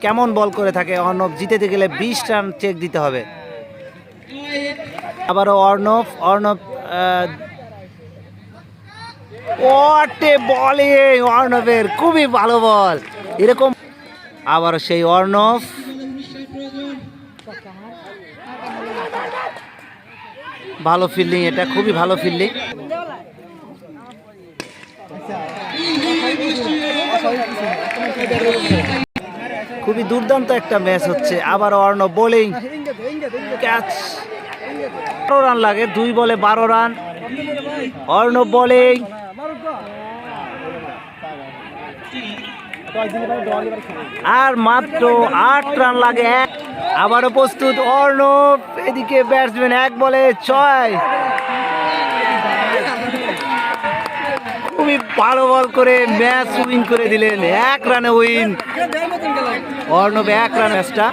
কেমন বল করে থাকে অর্ণব, জিতেতে গেলে 20 রান চেক দিতে হবে। আবারও অর্ণব বলিং অর্ণবের, খুবই ভালো বল এরকম। আবারও সেই অর্ণব, ভালো ফিল্ডিং, এটা খুবই ভালো ফিল্ডিং। খুবই দুর্দান্ত একটা ম্যাচ হচ্ছে। আবার অর্ণব বোলিং, ক্যাচ, 12 রান লাগে, 2 বলে 12 রান। অর্ণব বোলিং, আর মাত্র 8 রান লাগে। আবারও প্রস্তুত অর্ণব, এদিকে ব্যাটসম্যান 1 বলে 6। খুবই ভালো বল করে ম্যাচ উইন করে দিলেন, 1 রানে উইন অর্ণব, 1 রান ম্যাচটা।